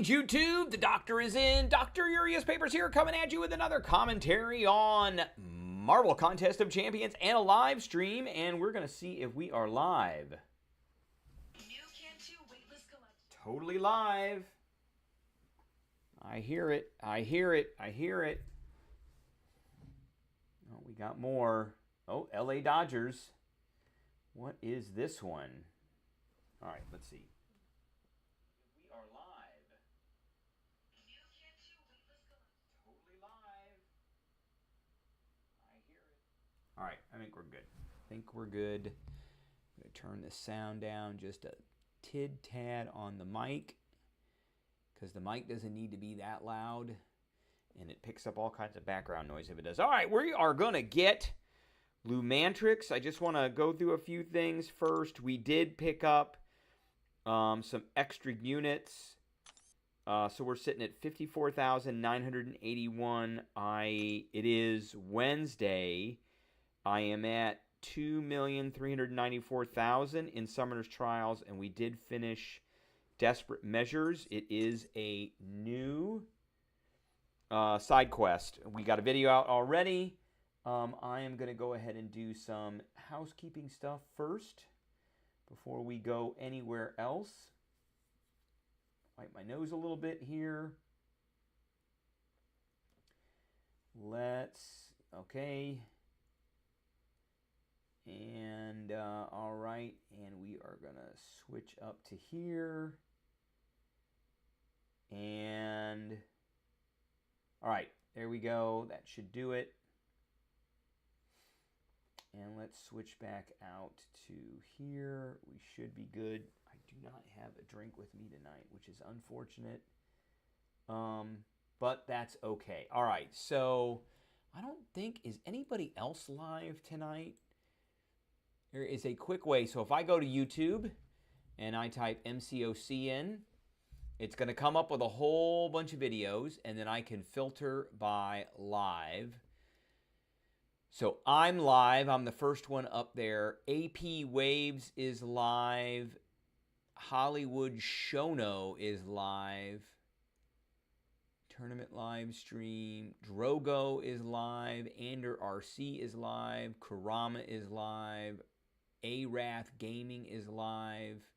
Greetings, YouTube. The doctor is in. Dr. Urias Papers here, coming at you with another commentary on Marvel Contest of Champions and a live stream. And we're going to see if we are live. Totally live. I hear it. I hear it. I hear it. Oh, we got more. Oh, LA Dodgers. What is this one? All right, let's see. We are live. Totally live. I hear it. All right, I think we're good. I'm going to turn the sound down just a tad on the mic because the mic doesn't need to be that loud and it picks up all kinds of background noise if it does. All right, we are going to get Lumatrix. I just want to go through a few things first. We did pick up some extra units. So we're sitting at 54,981. It is Wednesday. I am at 2,394,000 in Summoner's Trials, and we did finish Desperate Measures. It is a new side quest. We got a video out already. I am going to go ahead and do some housekeeping stuff first before we go anywhere else. Wipe my nose a little bit here. Okay. And, all right, and we are going to switch up to here. And, all right, there we go. That should do it. And let's switch back out to here. We should be good. I do not have a drink with me tonight, which is unfortunate. But that's okay. All right, so I don't think, is anybody else live tonight? There is a quick way. So if I go to YouTube and I type MCOC in, it's going to come up with a whole bunch of videos, and then I can filter by live. So I'm live. I'm the first one up there. AP Waves is live. Hollywood Shono is live. Tournament live stream. Drogo is live. Ander RC is live. Kurama is live. Arath Gaming is live.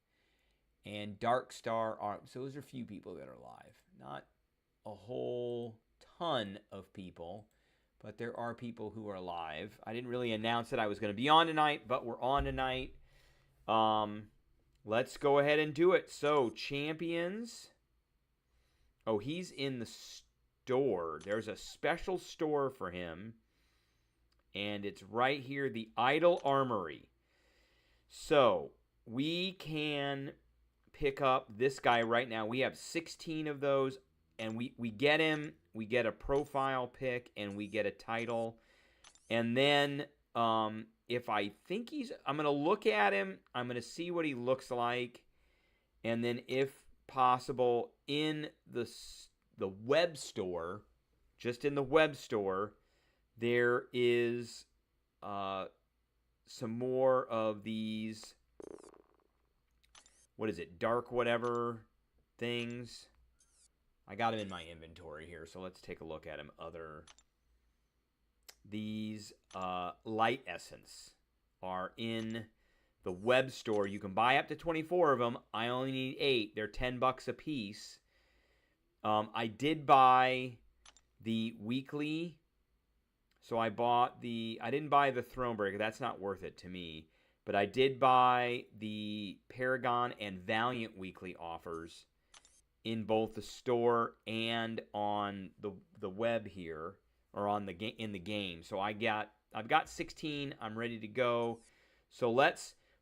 And Darkstar are. So those are a few people that are live. Not a whole ton of people, but there are people who are live. I didn't really announce that I was going to be on tonight, but we're on tonight. Let's go ahead and do it. So, Champions. Oh, he's in the store. There's a special store for him. And it's right here, the Idol Armory. So, we can pick up this guy right now. We have 16 of those. And we get him. We get a profile pick. And we get a title. And then if I think I'm going to look at him. I'm going to see what he looks like. And then if possible, in the web store, just in the web store, there is some more of these, what is it, dark whatever things. I got them in my inventory here, so let's take a look at them. These light essence are in the web store. You can buy up to 24 of them. I only need 8. They're $10 a piece. I did buy the weekly. So I didn't buy the Thronebreaker. That's not worth it to me. But I did buy the Paragon and Valiant weekly offers in both the store and on the web here, or on in the game. So I've got 16. I'm ready to go. So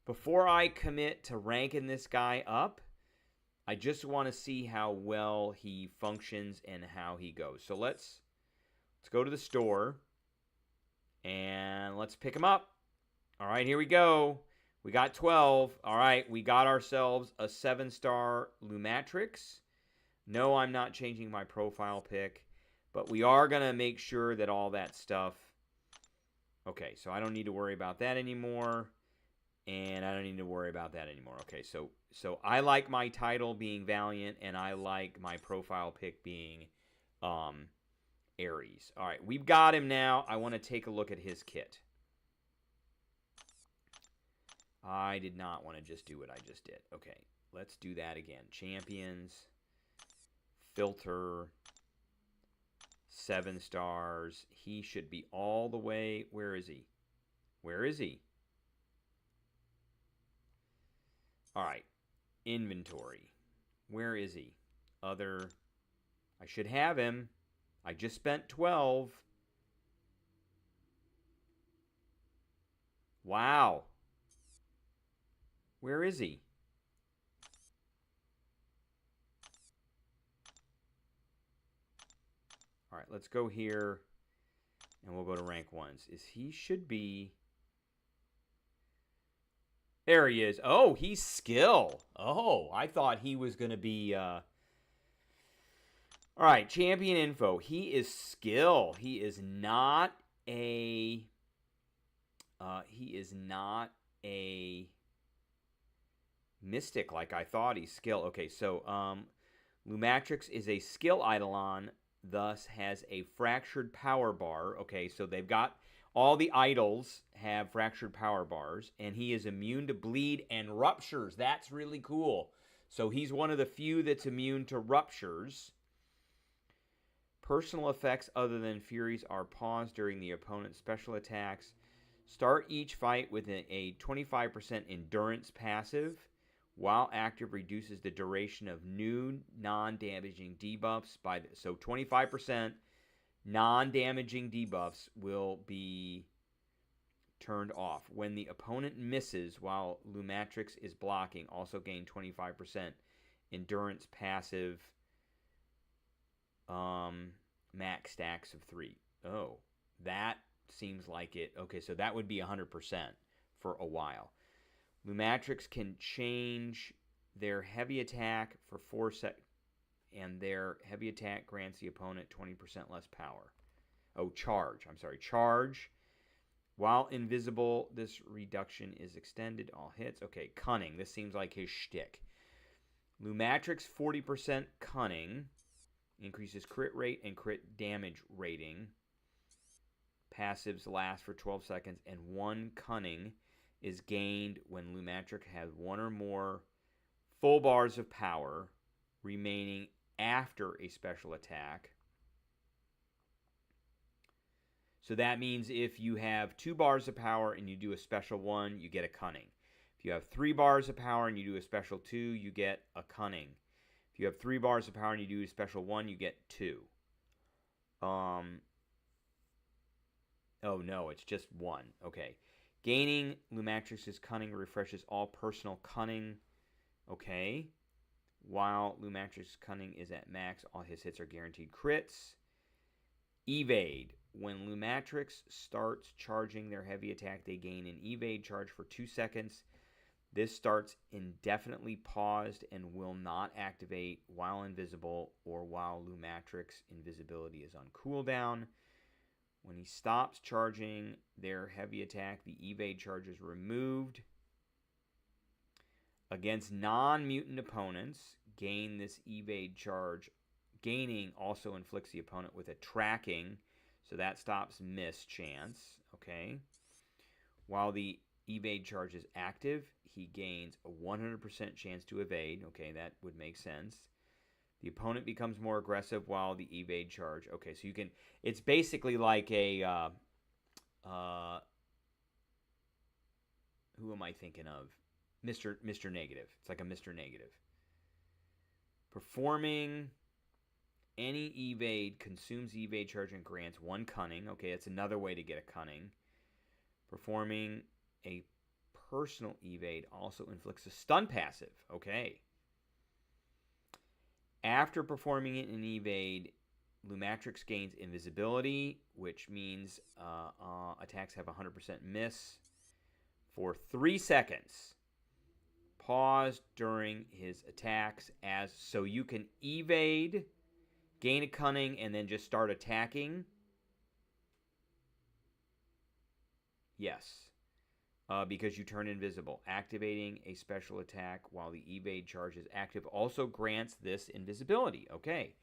before I commit to ranking this guy up, I just want to see how well he functions and how he goes. So let's go to the store and let's pick him up. All right, here we go. We got 12. All right, we got ourselves a 7-star Lumatrix. No, I'm not changing my profile pick, but we are going to make sure that all that stuff. Okay, so I don't need to worry about that anymore. And I don't need to worry about that anymore. Okay, so So I like my title being Valiant, and I like my profile pick being Ares. All right, we've got him now. I want to take a look at his kit. I did not want to just do what I just did. Okay, let's do that again. Champions, filter, 7 stars. He should be all the way. Where is he? Where is he? All right, inventory. Where is he? Other. I should have him. I just spent 12. Wow. Where is he? All right, let's go here, and we'll go to rank 1s. He should be... There he is. Oh, he's skill. Oh, I thought he was going to be... All right, champion info. He is skill. He is not a... mystic like I thought. He's skill. Okay, so Lumatrix is a skill Eidolon, thus has a fractured power bar. Okay, so they've got all the idols have fractured power bars, and he is immune to bleed and ruptures. That's really cool. So he's one of the few that's immune to ruptures. Personal effects other than Furies are paused during the opponent's special attacks. Start each fight with a 25% endurance passive. While active, reduces the duration of new non-damaging debuffs by so 25% non-damaging debuffs will be turned off. When the opponent misses while Lumatrix is blocking, also gain 25% endurance passive, max stacks of 3. Oh, that seems like it. Okay, so that would be 100% for a while. Lumatrix can change their heavy attack for 4 seconds, and their heavy attack grants the opponent 20% less power. Oh, charge. I'm sorry, charge. While invisible, this reduction is extended. All hits. Okay, cunning. This seems like his shtick. Lumatrix 40% cunning. Increases crit rate and crit damage rating. Passives last for 12 seconds, and 1 cunning is gained when Lumatrix has 1 or more full bars of power remaining after a special attack. So that means if you have 2 bars of power and you do a special 1, you get a cunning. If you have 3 bars of power and you do a special 2, you get a cunning. If you have 3 bars of power and you do a special 1, you get 2. Oh no, it's just 1. Okay. Gaining Lumatrix's cunning refreshes all personal cunning. Okay. While Lumatrix's cunning is at max, all his hits are guaranteed crits. Evade. When Lumatrix starts charging their heavy attack, they gain an evade charge for 2 seconds. This starts indefinitely paused and will not activate while invisible or while Lumatrix invisibility is on cooldown. When he stops charging their heavy attack, the evade charge is removed. Against non-mutant opponents, gain this evade charge. Gaining also inflicts the opponent with a tracking, so that stops miss chance. Okay. While the evade charge is active, he gains a 100% chance to evade. Okay, that would make sense. The opponent becomes more aggressive while the evade charge. Okay, so you can... It's basically like a... who am I thinking of? Mr. Negative. It's like a Mr. Negative. Performing any evade consumes evade charge and grants 1 cunning. Okay, that's another way to get a cunning. Performing a personal evade also inflicts a stun passive. Okay. After performing an evade, Lumatrix gains invisibility, which means attacks have 100% miss for 3 seconds. Pause during his attacks so you can evade, gain a cunning, and then just start attacking. Yes. because you turn invisible. Activating a special attack while the evade charge is active also grants this invisibility. Okay.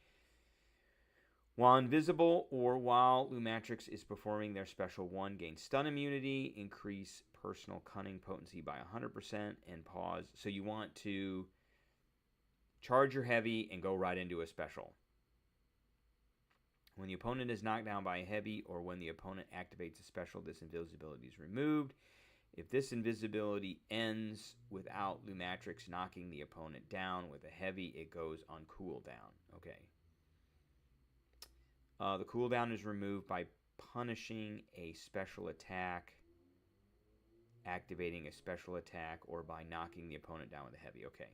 While invisible or while Lumatrix is performing their special 1, gain stun immunity, increase personal cunning potency by 100%, and pause. So you want to charge your heavy and go right into a special. When the opponent is knocked down by a heavy or when the opponent activates a special, this invisibility is removed. If this invisibility ends without Lumatrix knocking the opponent down with a heavy, it goes on cooldown. Okay. The cooldown is removed by punishing a special attack, activating a special attack, or by knocking the opponent down with a heavy. Okay.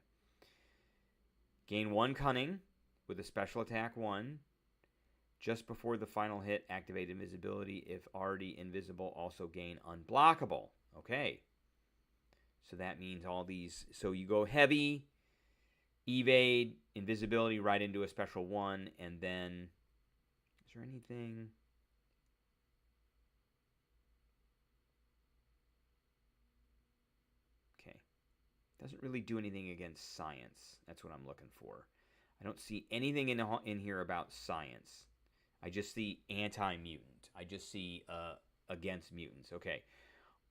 Gain 1 cunning with a special attack 1. Just before the final hit, activate invisibility. If already invisible, also gain unblockable. Okay. So that means all these. So you go heavy, evade, invisibility right into a special 1, and then. Is there anything? Okay. Doesn't really do anything against science. That's what I'm looking for. I don't see anything in here about science. I just see anti-mutant. I just see against mutants. Okay.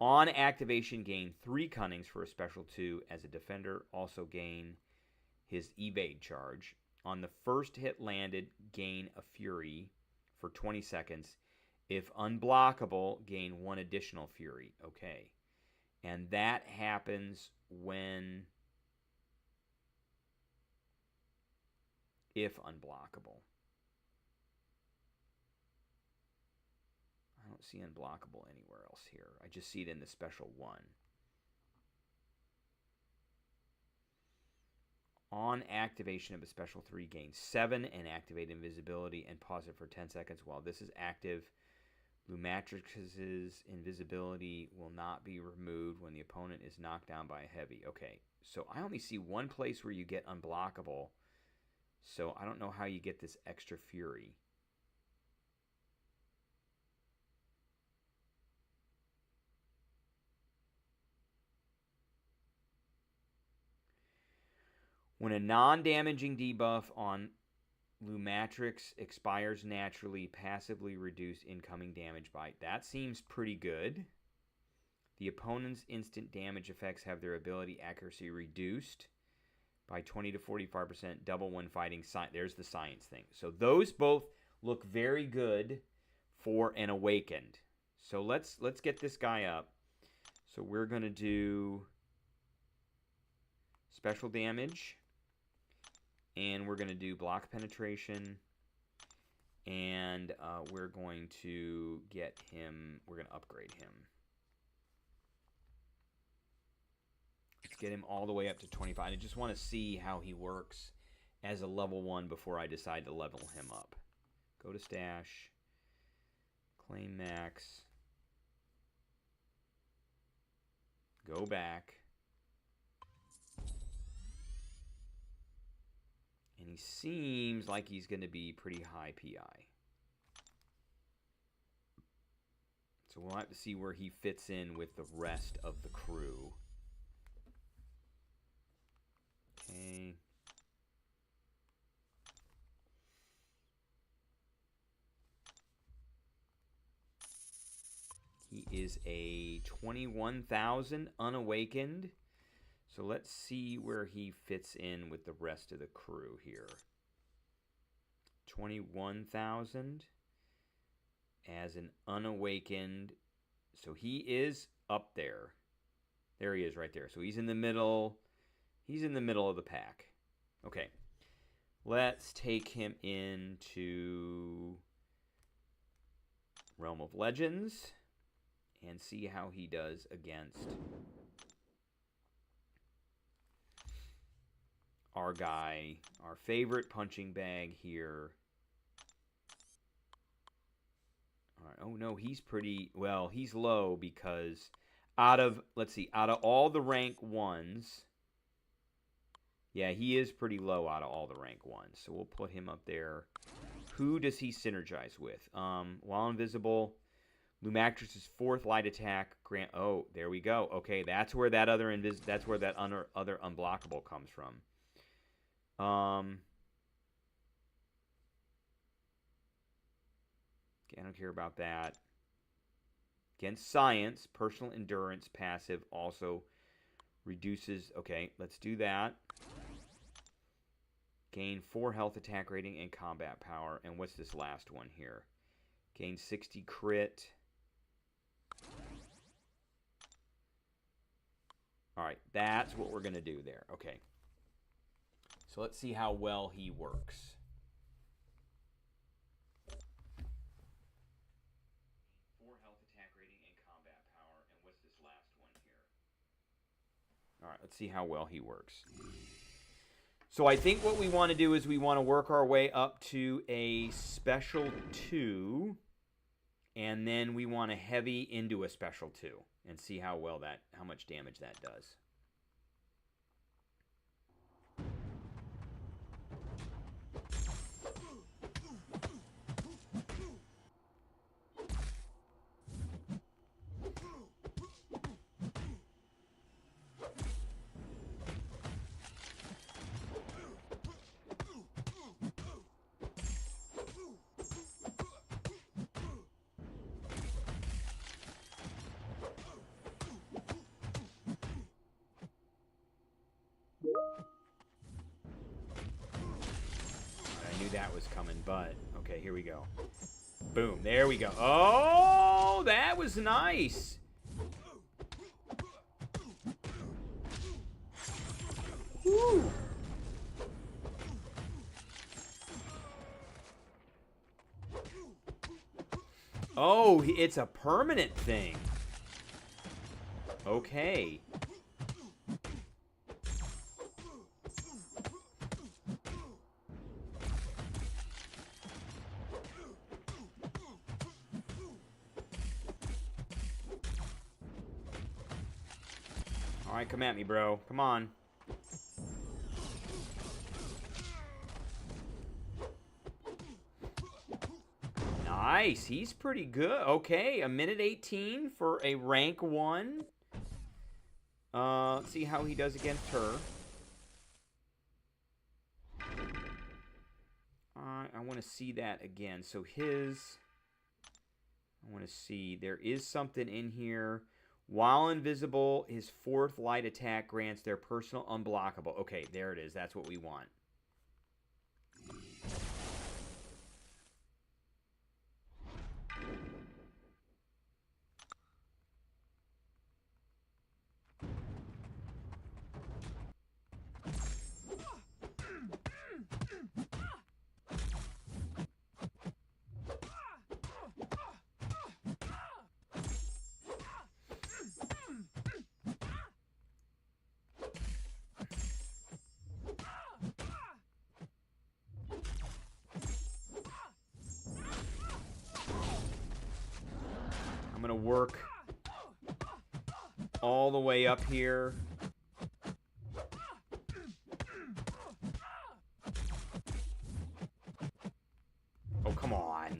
On activation, gain 3 cunnings for a special 2 as a defender. Also gain his evade charge. On the first hit landed, gain a fury for 20 seconds. If unblockable, gain 1 additional fury. Okay. And that happens when... if unblockable. I don't see unblockable anywhere else here. I just see it in the special 1. On activation of a special 3, gain 7 and activate invisibility and pause it for 10 seconds. While this is active, Lumatrix's invisibility will not be removed when the opponent is knocked down by a heavy. Okay, so I only see one place where you get unblockable, so I don't know how you get this extra fury. When a non-damaging debuff on Lumatrix expires naturally, passively reduce incoming damage by... That seems pretty good. The opponent's instant damage effects have their ability accuracy reduced by 20 to 45%, double when fighting. There's the science thing. So those both look very good for an awakened. So let's get this guy up. So we're going to do special damage. And we're going to do block penetration. And we're going to get him... We're going to upgrade him. Let's get him all the way up to 25. I just want to see how he works as a level 1 before I decide to level him up. Go to stash. Claim max. Go back. And he seems like he's going to be pretty high PI. So we'll have to see where he fits in with the rest of the crew. Okay. He is a 21,000 unawakened. So let's see where he fits in with the rest of the crew here. 21,000 as an unawakened. So he is up there. There he is right there. So he's in the middle. He's in the middle of the pack. Okay. Let's take him into Realm of Legends and see how he does against our guy, our favorite punching bag here. All right. Oh, no, he's pretty... Well, he's low because out of... Let's see. Out of all the rank 1s... Yeah, he is pretty low out of all the rank 1s. So we'll put him up there. Who does he synergize with? While invisible, Lumatrix's 4th light attack grant. Oh, there we go. Okay, that's where that other other unblockable comes from. Okay, I don't care about that. Against science, personal endurance passive also reduces. Okay, let's do that. Gain 4 health attack rating and combat power. And what's this last one here? Gain 60 crit. All right, that's what we're going to do there. Okay. So let's see how well he works. 4 health attack rating and combat power. And what's this last one here? All right, let's see how well he works. So I think what we want to do is we want to work our way up to a special 2. And then we want to heavy into a special 2 and see how much damage that does. That was coming, but okay, here we go. Boom, there we go. Oh, that was nice. Woo. Oh, it's a permanent thing. Okay. All right, come at me, bro. Come on. Nice. He's pretty good. Okay, a minute 18 for a rank 1. Let's see how he does against her. I want to see that again. So I want to see. There is something in here. While invisible, his 4th light attack grants their personal unblockable. Okay, there it is. That's what we want. I'm going to work all the way up here. Oh, come on.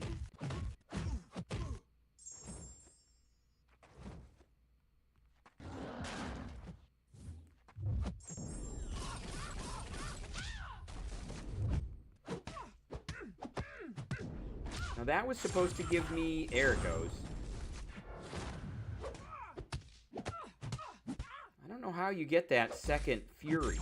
Now that was supposed to give me... There it goes. I don't know how you get that second Fury.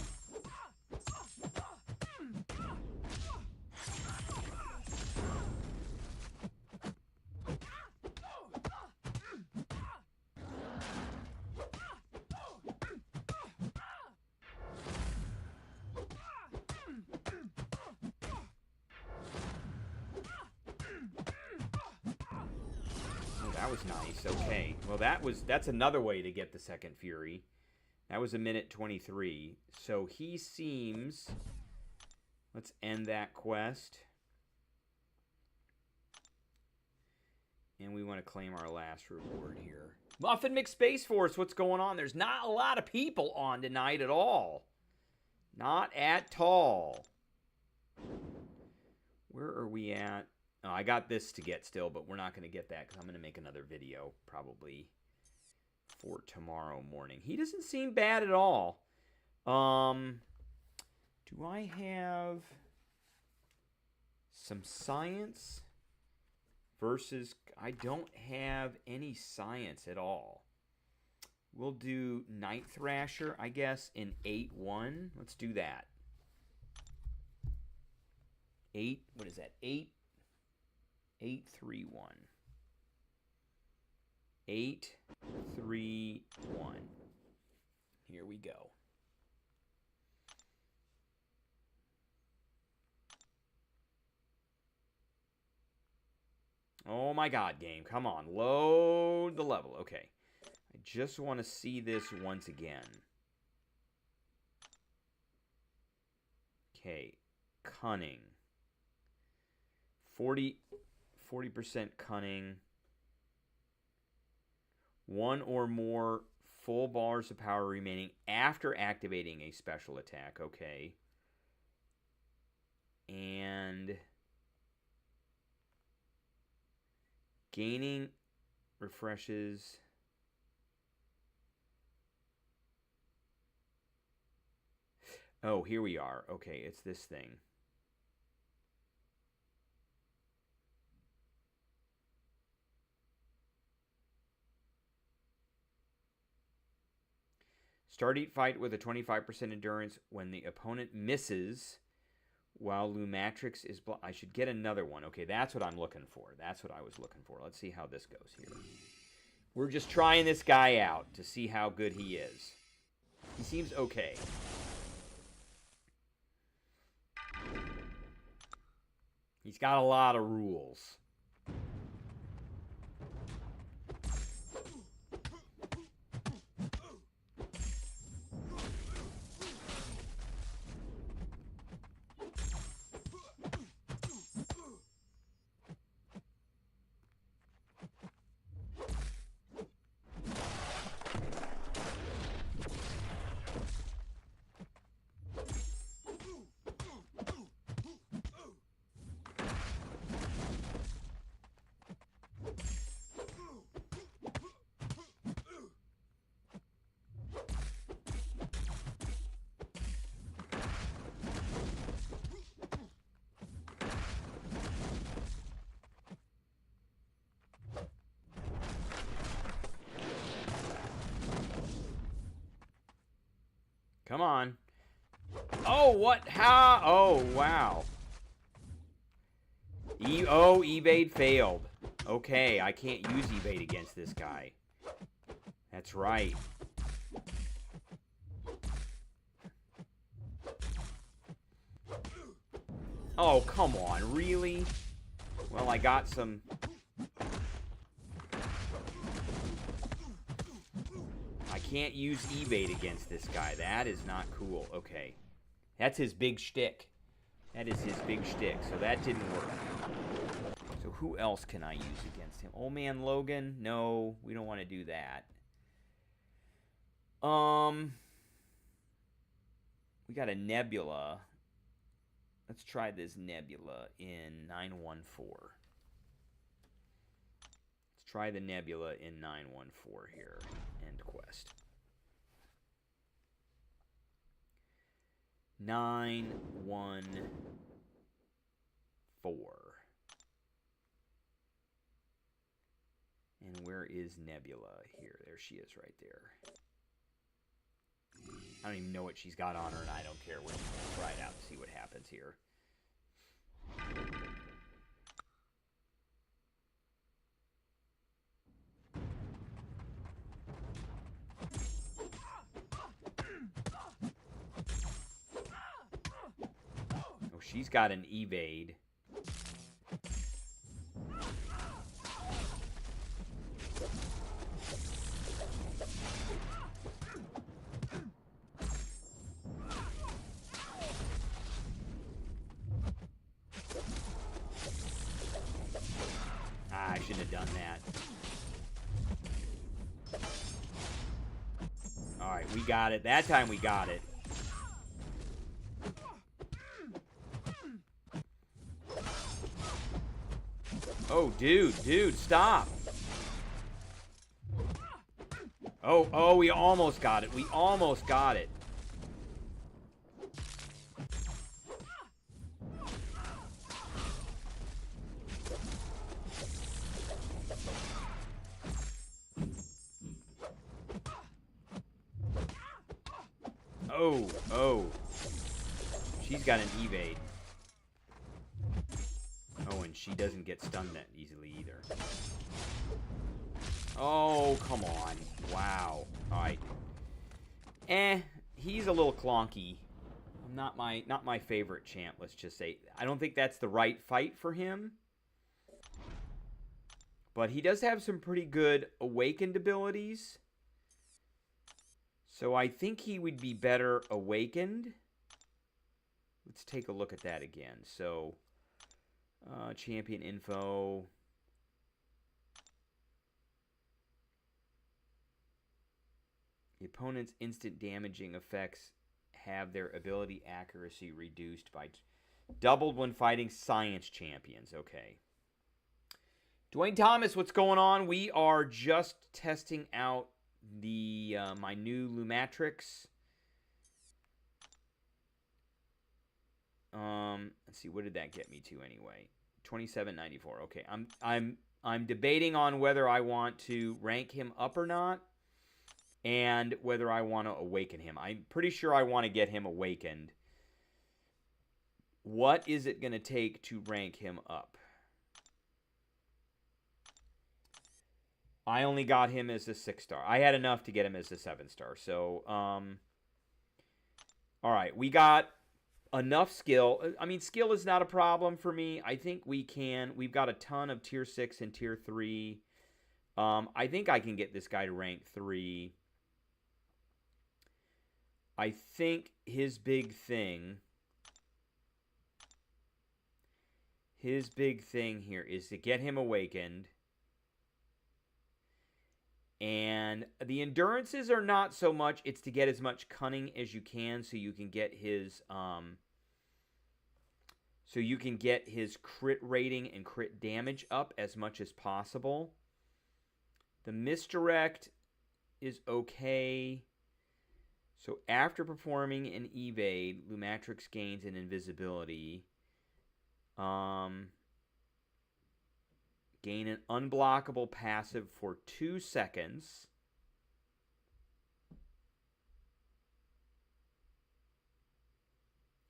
That was nice. Okay. Well, that's another way to get the second Fury. That was a minute 23. So he seems... Let's end that quest. And we want to claim our last reward here. Muffin McSpace Force, what's going on? There's not a lot of people on tonight at all. Not at all. Where are we at? Oh, I got this to get still, but we're not going to get that because I'm going to make another video probably for tomorrow morning. He doesn't seem bad at all. Do I have some science versus... I don't have any science at all. We'll do Night Thrasher, I guess, in 8-1. Let's do that. 8, what is that? 8, 8, 3, 1. 8, 3, 1. Here we go. Oh my God, game. Come on. Load the level. Okay. I just want to see this once again. Okay. Cunning. 40% cunning. 1 or more full bars of power remaining after activating a special attack. Okay. And gaining refreshes. Oh, here we are. Okay, it's this thing. Start each fight with a 25% endurance when the opponent misses while Lumatrix is I should get another one. Okay, that's what I'm looking for. That's what I was looking for. Let's see how this goes here. We're just trying this guy out to see how good he is. He seems okay. He's got a lot of rules. Come on. Oh, what? How? Oh, wow. Evade failed. Okay, I can't use evade against this guy. That's right. Oh, come on. Really? Well, I got some... I can't use evade against this guy. That is not cool. Okay. That's his big shtick. That is his big shtick. So that didn't work. So who else can I use against him? Old Man Logan? No, we don't want to do that. We got a Nebula. Let's try this Nebula in 914. Let's try the Nebula in 914 here. End quest. 914. And where is Nebula? Here. There she is right there. I don't even know what she's got on her, and I don't care. We're just going to try it out and see what happens here. Oh, she's got an evade. I shouldn't have done that. Alright, we got it. That time we got it. Oh, dude, stop. Oh, we almost got it. We almost got it. Oh. She's got an evade. Oh, and she doesn't get stunned that easily either. Oh, come on. Wow. Alright. He's a little clonky. Not my favorite champ, let's just say. I don't think that's the right fight for him. But he does have some pretty good awakened abilities. So I think he would be better awakened. Let's take a look at that again. So, champion info. The opponent's instant damaging effects have their ability accuracy reduced by doubled when fighting science champions. Okay. Dwayne Thomas, what's going on? We are just testing out the my new Lumatrix. Let's see, what did that get me to anyway? 2794. Okay, I'm debating on whether I want to rank him up or not, and whether I want to awaken him. I'm pretty sure I want to get him awakened. What is it going to take to rank him up? I only got him as a 6-star. I had enough to get him as a 7-star. So, all right, we got enough skill. I mean, skill is not a problem for me. I think we can. We've got a ton of tier 6 and tier 3. I think I can get this guy to rank 3. I think his big thing here is to get him awakened. And the endurances are not so much. It's to get as much cunning as you can, so you can get his crit rating and crit damage up as much as possible. The misdirect is okay. So after performing an evade, Lumatrix gains an invisibility. Gain an unblockable passive for 2 seconds.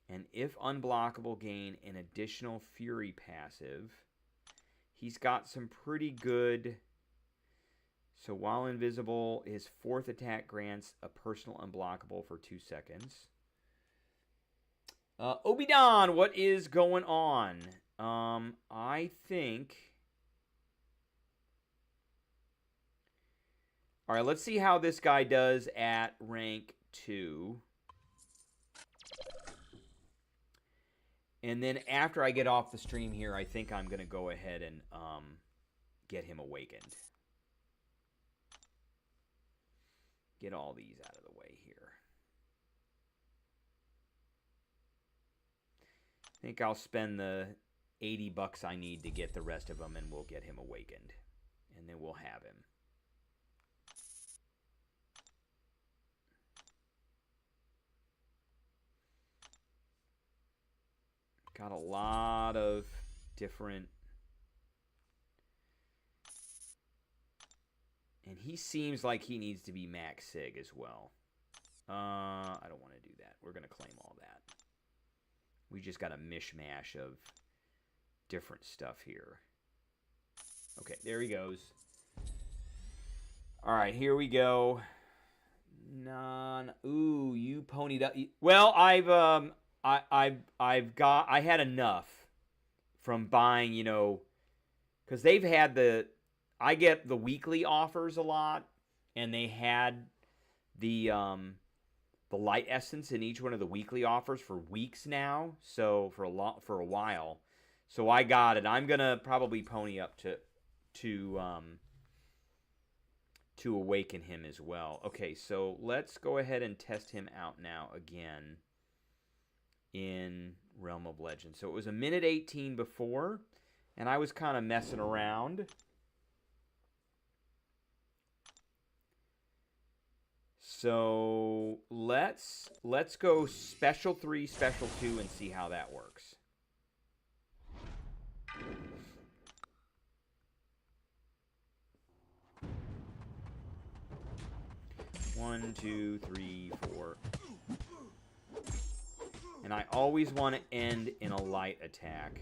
And if unblockable, gain an additional Fury passive. He's got some pretty good... So while invisible, his 4th attack grants a personal unblockable for 2 seconds. Obidon, what is going on? I think... All right, let's see how this guy does at rank 2. And then after I get off the stream here, I think I'm going to go ahead and get him awakened. Get all these out of the way here. I think I'll spend the $80 I need to get the rest of them, and we'll get him awakened. And then we'll have him. Got a lot of different... And he seems like he needs to be max sig as well. I don't want to do that. We're going to claim all that. We just got a mishmash of different stuff here. Okay, there he goes. All right, here we go. Ooh, you ponied up. Well, I had enough from buying, you know, because they've had I get the weekly offers a lot, and they had the light essence in each one of the weekly offers for weeks now, so for a while. So I got it. I'm gonna probably pony up to awaken him as well. Okay, so let's go ahead and test him out now again in Realm of Legends. So it was a minute 18 before. And I was kind of messing around. So let's go special 3, special 2, and see how that works. One, 2, 3, 4. And I always want to end in a light attack.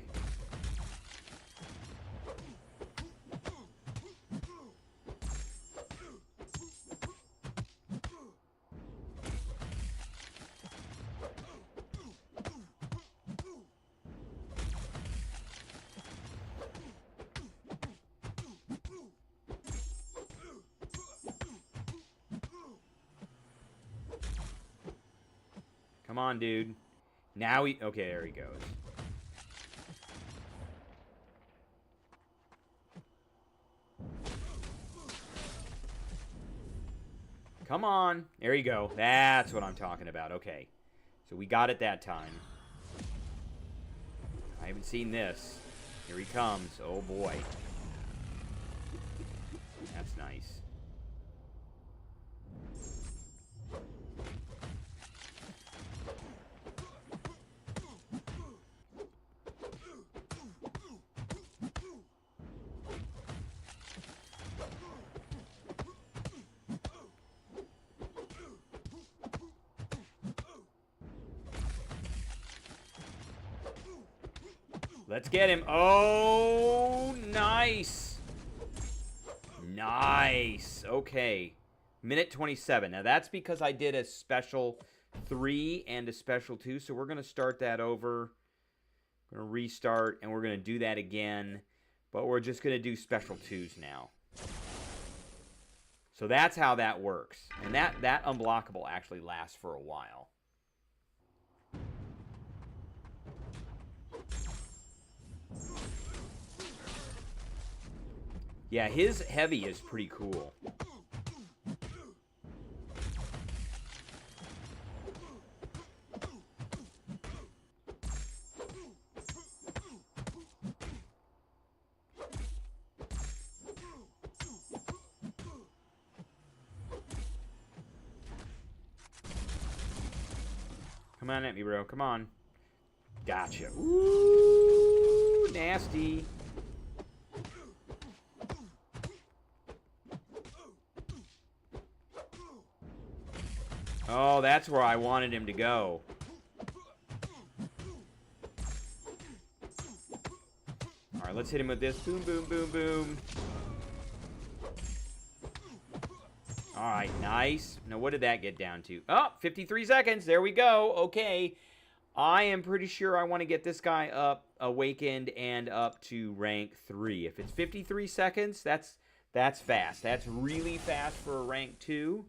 Come on, dude. Now he... Okay, there he goes. Come on. There you go. That's what I'm talking about. Okay. So we got it that time. I haven't seen this. Here he comes. Oh, boy. That's nice. Let's get him. Oh, nice. Nice. Okay. Minute 27. Now, that's because I did a special 3 and a special 2. So we're going to start that over. We're going to restart, and we're going to do that again. But we're just going to do special 2s now. So that's how that works. And that unblockable actually lasts for a while. Yeah, his heavy is pretty cool. Come on at me, bro. Come on. Gotcha. Ooh, nasty. Oh, that's where I wanted him to go. All right, let's hit him with this. Boom, boom, boom, boom. All right, nice. Now, what did that get down to? Oh, 53 seconds. There we go. Okay. I am pretty sure I want to get this guy up, awakened, and up to rank 3. If it's 53 seconds, that's fast. That's really fast for a rank 2.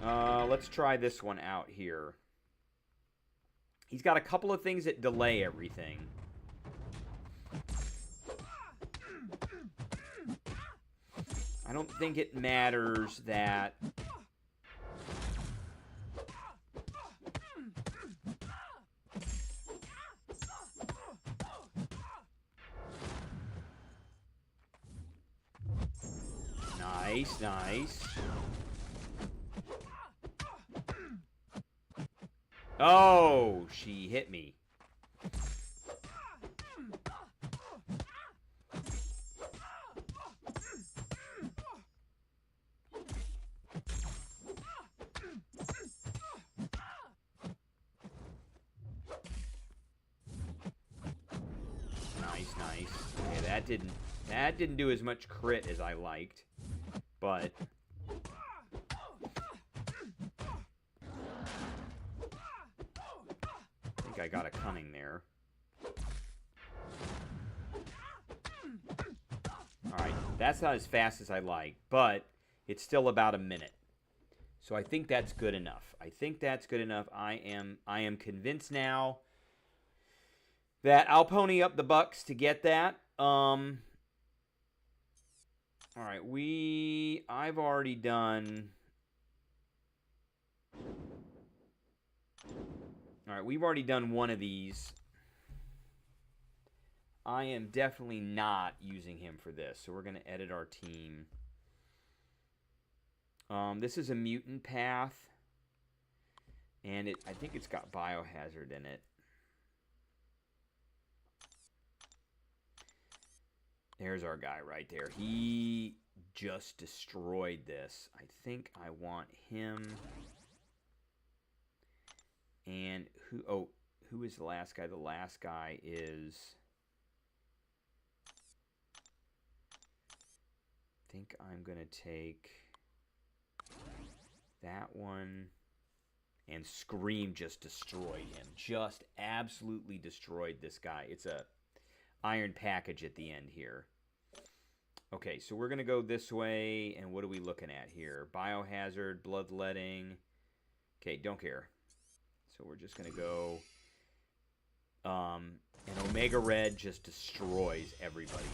Let's try this one out here. He's got a couple of things that delay everything. I don't think it matters that... Nice, nice. Oh, she hit me. Nice, nice. Okay, that didn't do as much crit as I liked, but I think I got a cunning there. Alright, that's not as fast as I like, but it's still about a minute. So I think that's good enough. I think that's good enough. I am convinced now that I'll pony up the bucks to get that. Alright, I've already done... Alright, we've already done one of these. I am definitely not using him for this. So we're going to edit our team. This is a mutant path. And I think it's got biohazard in it. There's our guy right there. He just destroyed this. I think I want him. And who is the last guy? The last guy is... I think I'm going to take that one. And Scream just destroyed him. Just absolutely destroyed this guy. It's a iron package at the end here. Okay, so we're going to go this way. And what are we looking at here? Biohazard, bloodletting. Okay, don't care. So we're just going to go... and Omega Red just destroys everybody in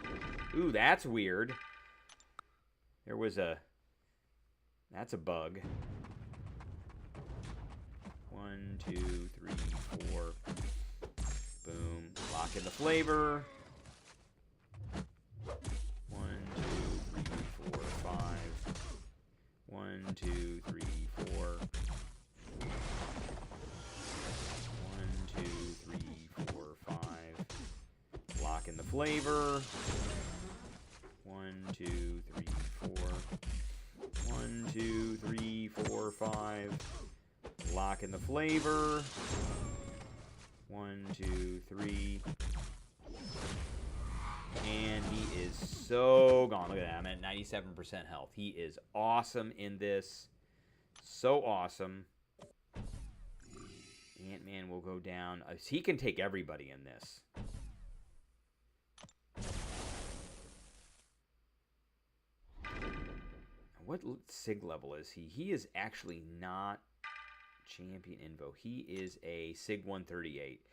this. Ooh, that's weird. There was a... That's a bug. 1, 2, 3, 4. Boom. Lock in the flavor. 1, 2, 3, 4, 5. 1, 2, 3, 4. 1, 2, 3, 4, 5. Lock in the flavor. 1, 2, 3, 4. 1, 2, 3, 4, 5. Lock in the flavor. 1, 2, 3. And he is so gone. Look at that. I'm at 97% health. He is awesome in this. So awesome. Ant-Man will go down. He can take everybody in this. What SIG level is he? He is actually not champion info. He is a SIG 138.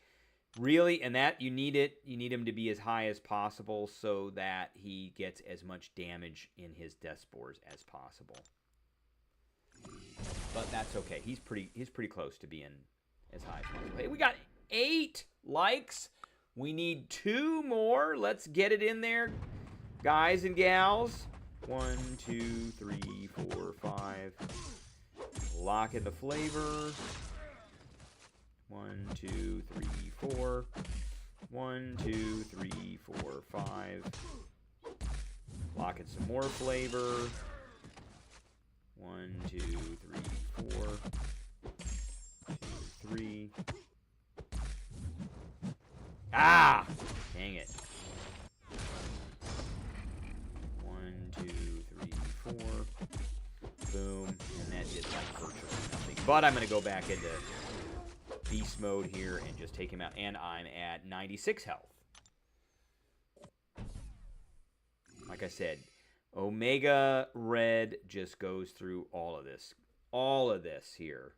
Really, and that you need it. You need him to be as high as possible so that he gets as much damage in his death spores as possible. But that's okay. He's pretty close to being as high as possible. Hey, we got 8 likes. We need 2 more. Let's get it in there, guys and gals. 1, 2, 3, 4, 5. Lock in the flavor. 1, 2, 3, 4. 1, 2, 3, 4, 5. Lock in some more flavor. 1, 2, 3, 4. 2, 3. Ah! Dang it. 1, 2, 3, 4. Boom. And that did like virtually nothing. But I'm going to go back into beast mode here and just take him out. And I'm at 96 health. Like I said, Omega Red just goes through all of this. All of this here.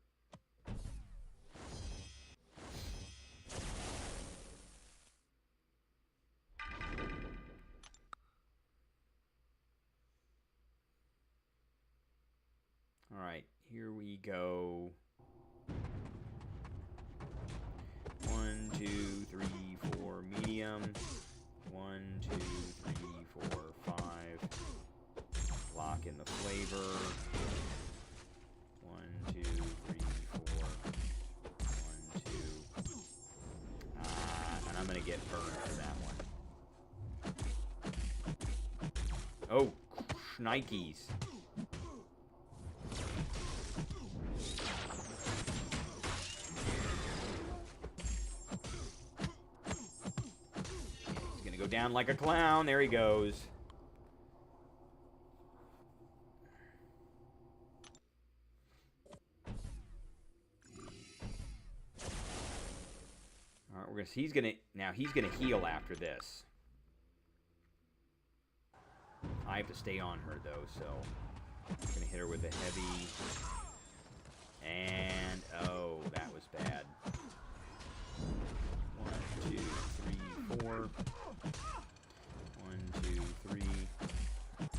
All right, here we go. 1, 2, 3, 4, medium. 1, 2, 3, 4, 5. Lock in the flavor. 1, 2, 3, 4. 1, 2. And I'm gonna get burned for that one. Oh, shnikes. Go down like a clown. There he goes. All right, we're gonna see. He's gonna heal after this. I have to stay on her though, so I'm gonna hit her with a heavy. And oh, that was bad. 1, 2, 3, 4. 1, 2, 3.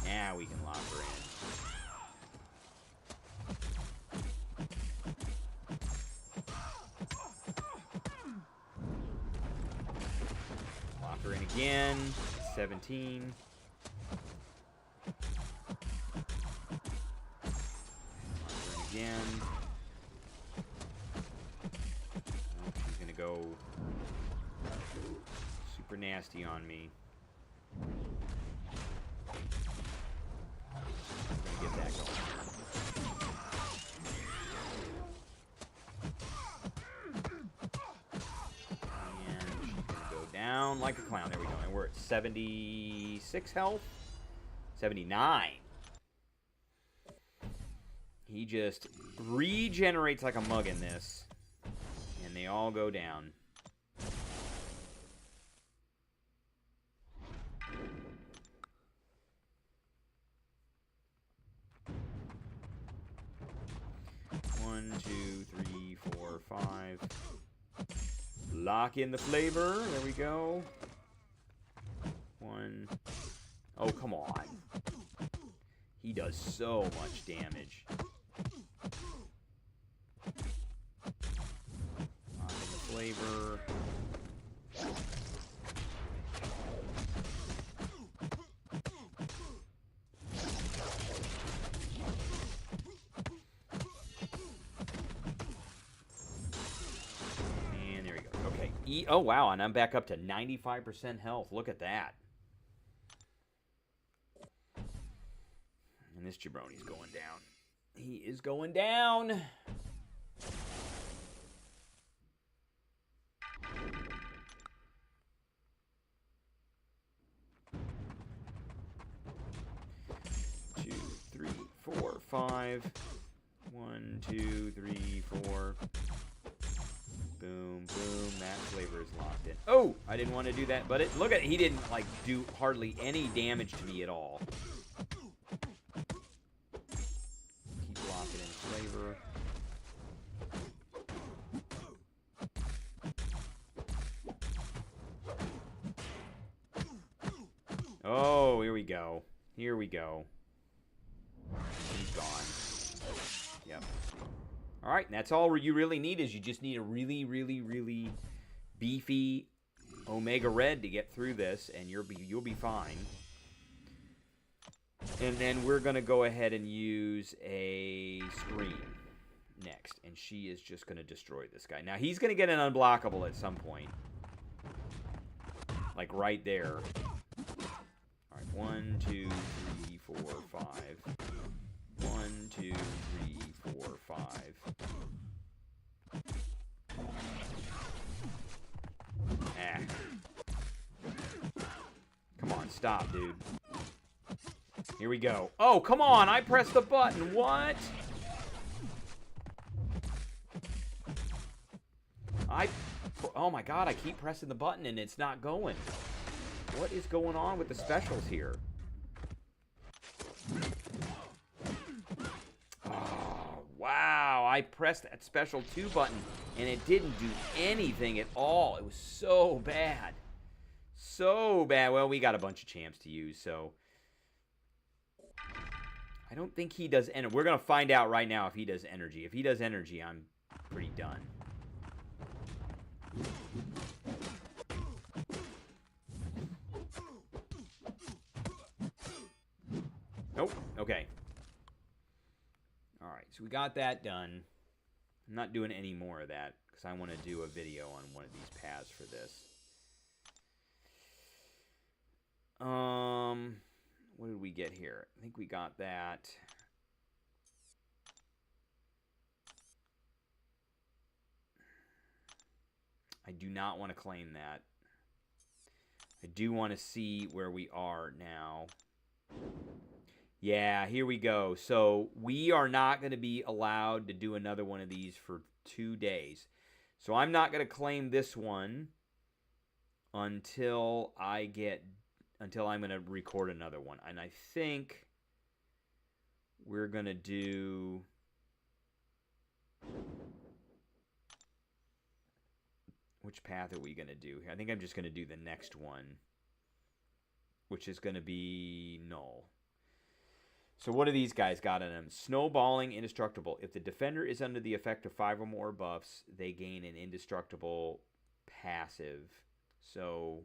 Now we can lock her in. her in again. 17. Again. Oh, she's gonna go super nasty on me. I'm gonna get that going. And she's gonna go down like a clown. There we go. And we're at 76 health. 79. He just regenerates like a mug in this. And they all go down. One, two, three, four, five. Lock in the flavor. There we go. One. Oh, come on. He does so much damage. Lock in the flavor. And there we go. Okay. Oh, wow. And I'm back up to 95% health. Look at that. And this jabroni's going down. He is going down. Two, three, four, five. 1, 2, 3, 4. Boom, boom. That flavor is locked in. Oh, I didn't want to do that, but look at it. He didn't like do hardly any damage to me at all. Keep locking in flavor. Oh, here we go. Here we go. He's gone. Yep. All right, and that's all you really need is you just need a really, really, really beefy Omega Red to get through this, and you'll be fine. And then we're going to go ahead and use a Scream next, and she is just going to destroy this guy. Now, he's going to get an unblockable at some point. Like right there. All right, 1, 2, 3, 4, 5. 1, 2, 3, 4, 5. Ah. Come on, stop, dude. Here we go. Oh, come on, I pressed the button. What? Oh my god, I keep pressing the button and it's not going. What is going on with the specials here? Oh, wow, I pressed that special 2 button and it didn't do anything at all. It was so bad. So bad. Well, we got a bunch of champs to use, so I don't think he does energy. We're going to find out right now if he does energy. If he does energy, I'm pretty done. Nope. Okay. All right. So we got that done. I'm not doing any more of that because I want to do a video on one of these paths for this. What did we get here? I think we got that. I do not want to claim that. I do want to see where we are now. Yeah, here we go. So we are not going to be allowed to do another one of these for 2 days. So I'm not going to claim this one until I'm going to record another one. And I think we're going to do... Which path are we going to do here? I think I'm just going to do the next one, which is going to be null. So what do these guys got in them? Snowballing, indestructible. If the defender is under the effect of 5 or more buffs, they gain an indestructible passive. So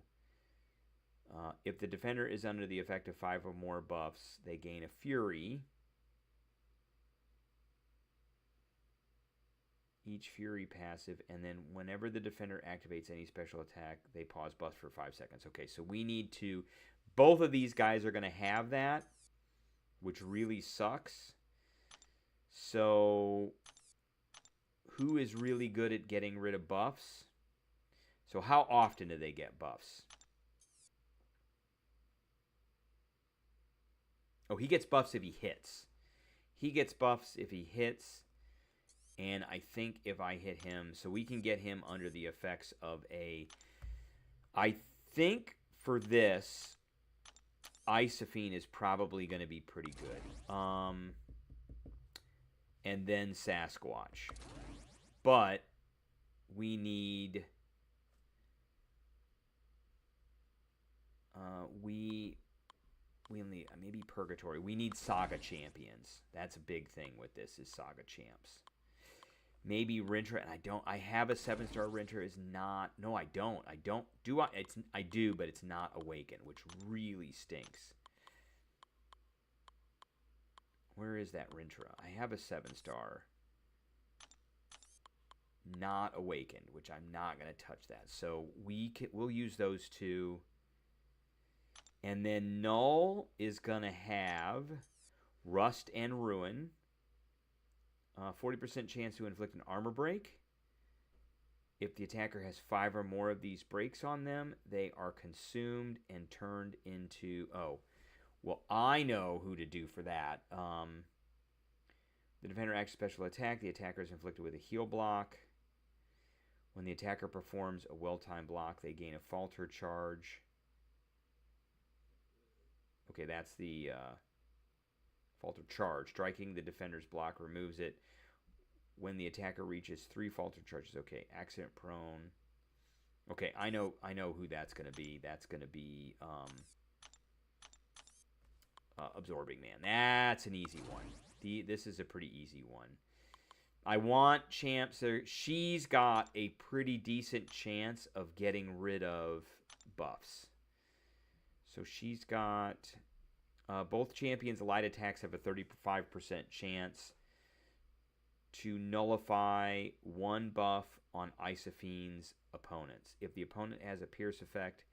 If the defender is under the effect of 5 or more buffs, they gain a Fury. Each Fury passive, and then whenever the defender activates any special attack, they pause buffs for 5 seconds. Okay, so we need to... Both of these guys are going to have that, which really sucks. So, who is really good at getting rid of buffs? So how often do they get buffs? Oh, he gets buffs if he hits. He gets buffs if he hits. And I think if I hit him, so we can get him under the effects of a... I think for this, Isophene is probably going to be pretty good. And then Sasquatch. But we need... we only... Maybe Purgatory. We need Saga Champions. That's a big thing with this, is Saga Champs. Maybe Rintra, and I have a 7-star Rintra is not, no I don't, I do, but it's not Awakened, which really stinks. Where is that Rintra? I have a 7-star, not Awakened, which I'm not going to touch that, so we'll use those two, and then Null is going to have Rust and Ruin. 40% chance to inflict an armor break. If the attacker has 5 or more of these breaks on them, they are consumed and turned into... Oh, well, I know who to do for that. The defender acts special attack. The attacker is inflicted with a heal block. When the attacker performs a well-timed block, they gain a falter charge. Okay, that's the... Falter charge. Striking the defender's block removes it. When the attacker reaches 3 falter charges. Okay, accident prone. Okay, I know who that's going to be. That's going to be Absorbing Man. That's an easy one. This is a pretty easy one. I want champs. She's got a pretty decent chance of getting rid of buffs. So she's got... both champions' light attacks have a 35% chance to nullify 1 buff on Isophene's opponents. If the opponent has a Pierce effect,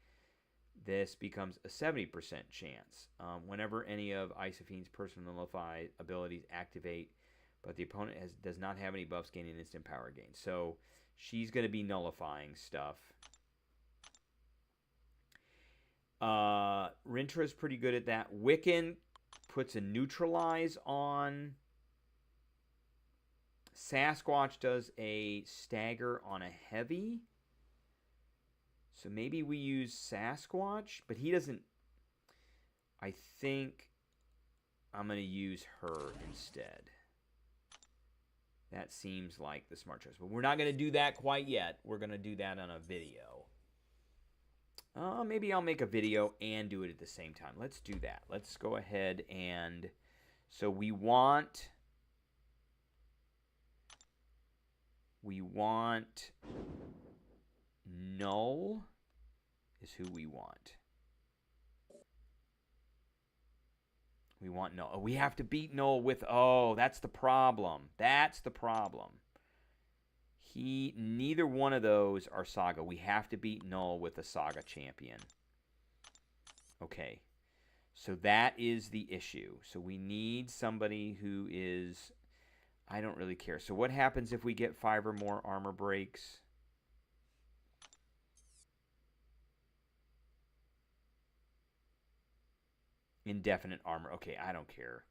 this becomes a 70% chance. Whenever any of Isophene's personal nullify abilities activate, but the opponent does not have any buffs, gain an instant power gain. So she's going to be nullifying stuff. Rintra's pretty good at that. Wiccan puts a neutralize on. Sasquatch does a stagger on a heavy. So maybe we use Sasquatch, but he doesn't... I think I'm going to use her instead. That seems like the smart choice. But we're not going to do that quite yet. We're going to do that on a video. Maybe I'll make a video and do it at the same time. Let's do that. Let's go ahead and... So we want Null is who we want. We want Null. Oh, we have to beat Null with... Oh, that's the problem. That's the problem. Neither one of those are Saga. We have to beat Null with a Saga champion. Okay. So that is the issue. So we need somebody who is... I don't really care. So what happens if we get 5 or more armor breaks? Indefinite armor. Okay, I don't care.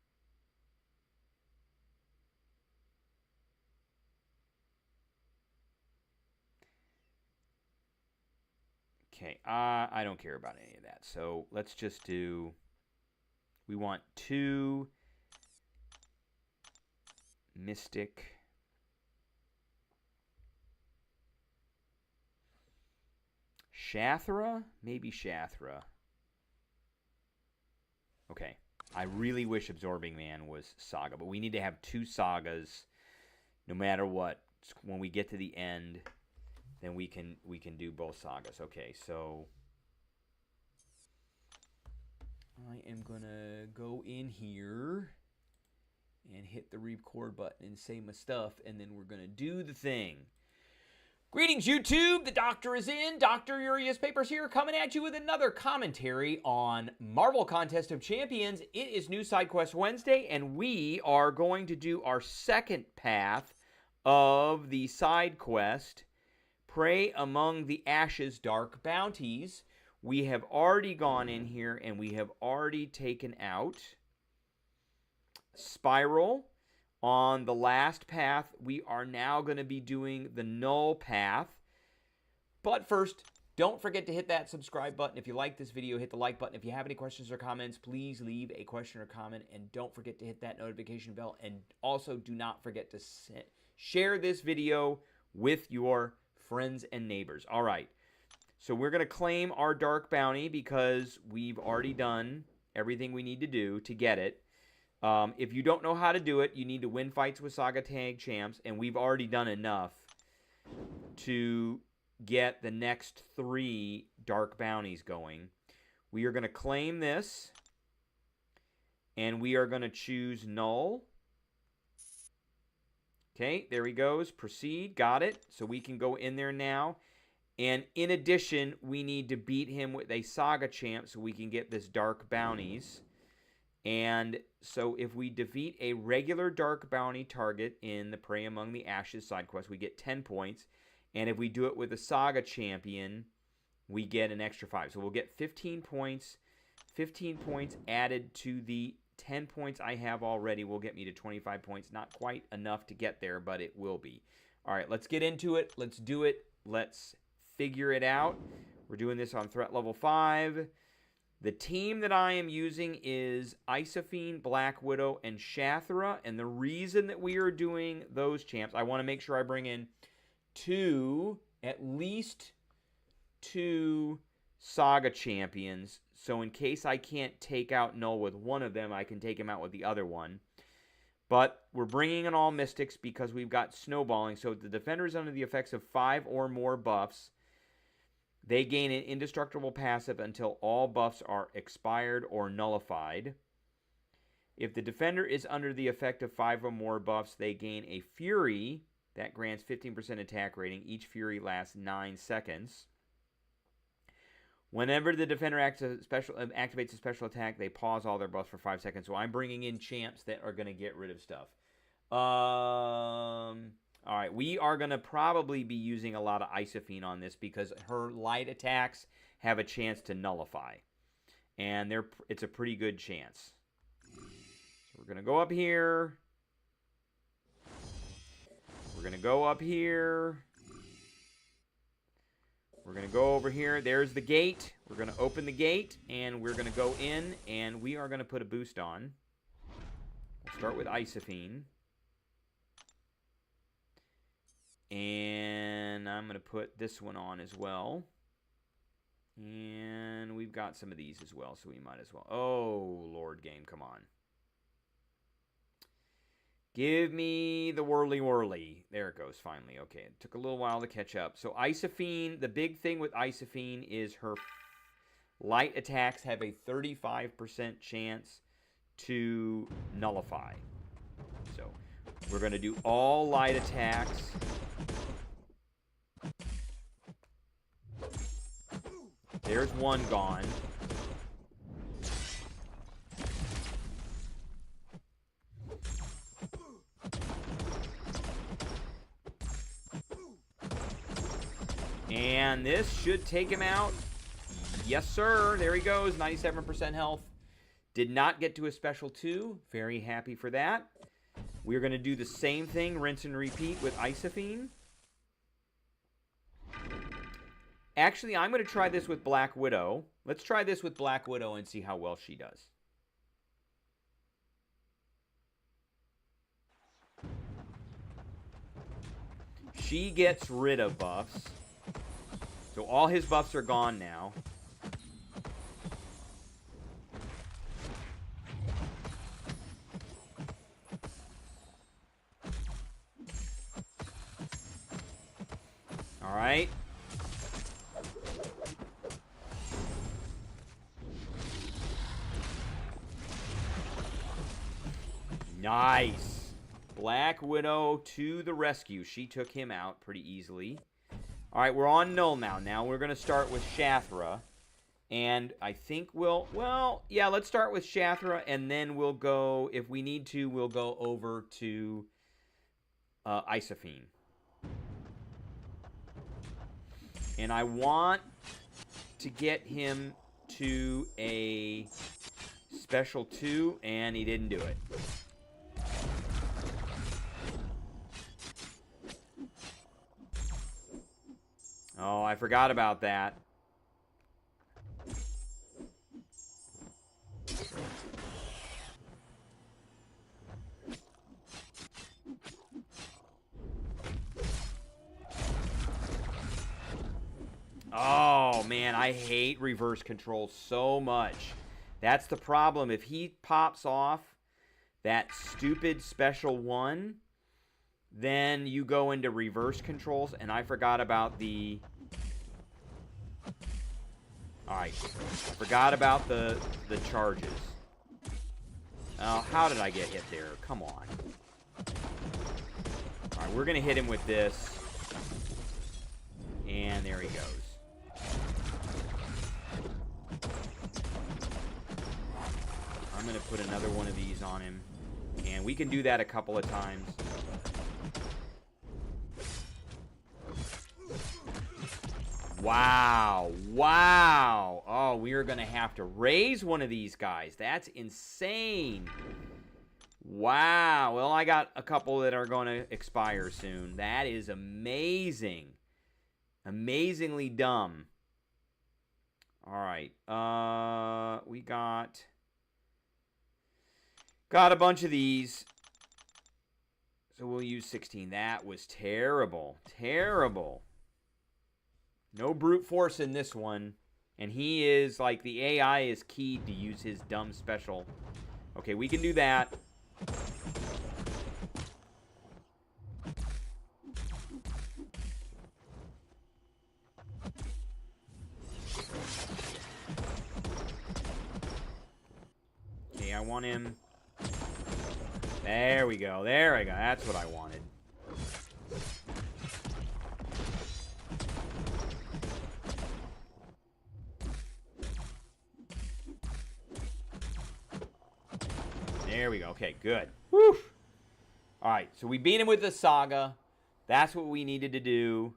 Okay, I don't care about any of that. So let's just do... We want 2 Mystic. Shathra? Maybe Shathra. Okay. I really wish Absorbing Man was Saga, but we need to have 2 Sagas no matter what. When we get to the end, then we can do both Sagas. Okay, so I am going to go in here and hit the record button and say my stuff, and then we're going to do the thing. Greetings, YouTube. The Doctor is in. Dr. Urias Papers here, coming at you with another commentary on Marvel Contest of Champions. It is New Side Quest Wednesday, and we are going to do our second path of the side quest, Prey Among the Ashes Dark Bounties. We have already gone in here, and we have already taken out Spiral. On the last path, we are now going to be doing the null path. But first, don't forget to hit that subscribe button. If you like this video, hit the like button. If you have any questions or comments, please leave a question or comment. And don't forget to hit that notification bell. And also do not forget to share this video with your friends and neighbors. All right. So we're going to claim our Dark Bounty because we've already done everything we need to do to get it. If you don't know how to do it, you need to win fights with Saga Tag Champs, and we've already done enough to get the next 3 Dark Bounties going. We are going to claim this, and we are going to choose Null. Okay, there he goes. Proceed. Got it. So we can go in there now. And in addition, we need to beat him with a Saga Champ so we can get this Dark Bounties. And so if we defeat a regular Dark Bounty target in the Prey Among the Ashes side quest, we get 10 points. And if we do it with a Saga Champion, we get an extra 5. So we'll get 15 points. 15 points added to the 10 points I have already will get me to 25 points. Not quite enough to get there, but it will be. All right, let's get into it. Let's do it. Let's figure it out. We're doing this on threat level 5. The team that I am using is Isophene, Black Widow, and Shathra. And the reason that we are doing those champs, I want to make sure I bring in at least two Saga champions. So in case I can't take out Null with one of them, I can take him out with the other one. But we're bringing in all Mystics because we've got Snowballing. So the defender is under the effects of 5 or more buffs. They gain an indestructible passive until all buffs are expired or nullified. If the defender is under the effect of 5 or more buffs, they gain a Fury that grants 15% attack rating. Each Fury lasts 9 seconds. Whenever the defender activates a special attack, they pause all their buffs for 5 seconds. So I'm bringing in champs that are going to get rid of stuff. All right, we are going to probably be using a lot of Isophene on this because her light attacks have a chance to nullify. And it's a pretty good chance. So we're going to go up here. We're going to go up here. We're going to go over here. There's the gate. We're going to open the gate, and we're going to go in, and we are going to put a boost on. We'll start with Isophene. And I'm going to put this one on as well. And we've got some of these as well, so we might as well. Oh, Lord game, come on. Give me the whirly whirly. There it goes, finally. Okay, it took a little while to catch up. So Isophene, the big thing with Isophene is her light attacks have a 35% chance to nullify. So we're going to do all light attacks. There's one gone. And this should take him out. Yes, sir. There he goes. 97% health. Did not get to a special 2. Very happy for that. We're going to do the same thing, rinse and repeat with Isophene. Actually, I'm going to try this with Black Widow. Let's try this with Black Widow and see how well she does. She gets rid of buffs. So all his buffs are gone now. All right. Nice. Black Widow to the rescue. She took him out pretty easily. All right, we're on null now. Now we're going to start with Shathra. And I think well, yeah, let's start with Shathra, and then we'll go, if we need to, we'll go over to Isophene. And I want to get him to a special 2, and he didn't do it. Oh, I forgot about that. Oh, man, I hate reverse control so much. That's the problem. If he pops off that stupid special 1, then you go into reverse controls, and I forgot about the... Alright, I forgot about the charges. Oh, how did I get hit there? Come on. Alright, we're going to hit him with this. And there he goes. I'm going to put another one of these on him. And we can do that a couple of times. Wow. Wow. Oh, we are going to have to raise one of these guys. That's insane. Wow. Well, I got a couple that are going to expire soon. That is amazing. Amazingly dumb. All right. We got a bunch of these. So we'll use 16. That was terrible. Terrible. No brute force in this one. And he is, like, the AI is keyed to use his dumb special. Okay, we can do that. Okay, I want him. There we go. There I go. That's what I wanted. There we go. Okay, good. Woo! All right, so we beat him with the Saga. That's what we needed to do.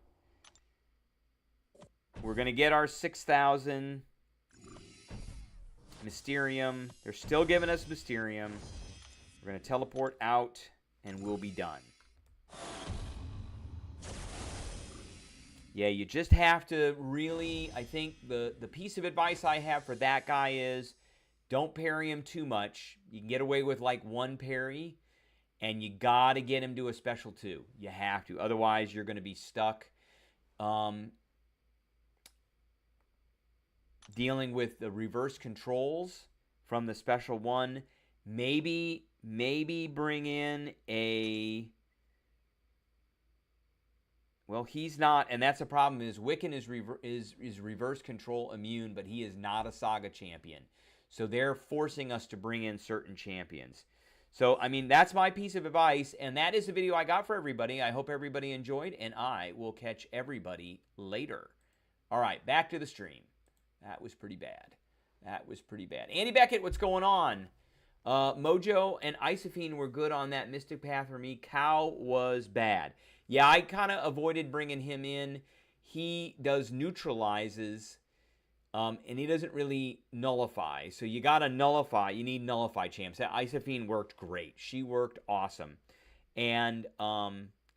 We're going to get our 6,000 Mysterium. They're still giving us Mysterium. We're going to teleport out, and we'll be done. Yeah, you just have to really, I think the piece of advice I have for that guy is don't parry him too much. You can get away with like 1 parry, and you got to get him to a special 2. You have to. Otherwise, you're going to be stuck dealing with the reverse controls from the special 1. Maybe bring in a... Well, he's not, and that's the problem, is Wiccan is reverse control immune, but he is not a Saga champion. So they're forcing us to bring in certain champions. So, I mean, that's my piece of advice, and that is the video I got for everybody. I hope everybody enjoyed, and I will catch everybody later. All right, back to the stream. That was pretty bad. That was pretty bad. Andy Beckett, what's going on? Mojo and Isophene were good on that Mystic Path for me. Cow was bad. Yeah, I kind of avoided bringing him in. He does neutralizes, and he doesn't really nullify. So you got to nullify. You need nullify champs. That Isophene worked great. She worked awesome. And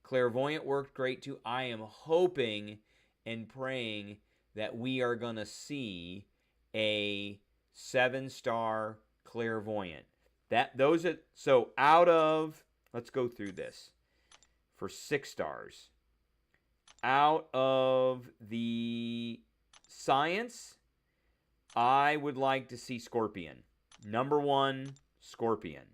Clairvoyant worked great too. I am hoping and praying that we are going to see a 7-star Clairvoyant. So out of, let's go through this. For 6 stars. Out of the science, I would like to see Scorpion. Number 1, Scorpion.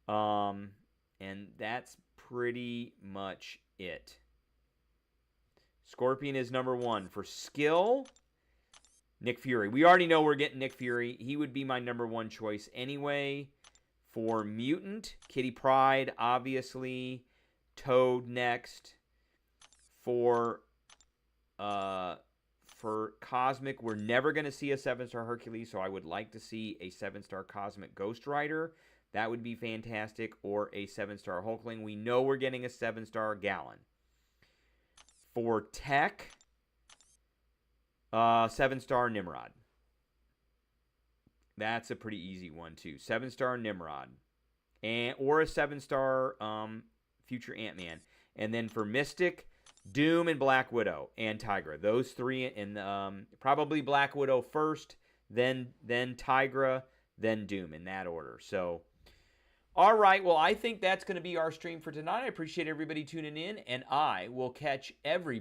And that's pretty much it. Scorpion is number 1. For skill, Nick Fury. We already know we're getting Nick Fury. He would be my number 1 choice anyway. For Mutant, Kitty Pryde, obviously. Toad next. For Cosmic, we're never going to see a 7-star Hercules, so I would like to see a 7-star Cosmic Ghost Rider. That would be fantastic. Or a 7-star Hulkling. We know we're getting a 7-star Gallon. For Tech, 7-star Nimrod. That's a pretty easy one, too. 7-star Nimrod. Or a 7-star Future Ant-Man. And then for Mystic, Doom and Black Widow and Tigra. Those three, and probably Black Widow first, then Tigra, then Doom in that order. So, all right. Well, I think that's going to be our stream for tonight. I appreciate everybody tuning in, and I will catch everybody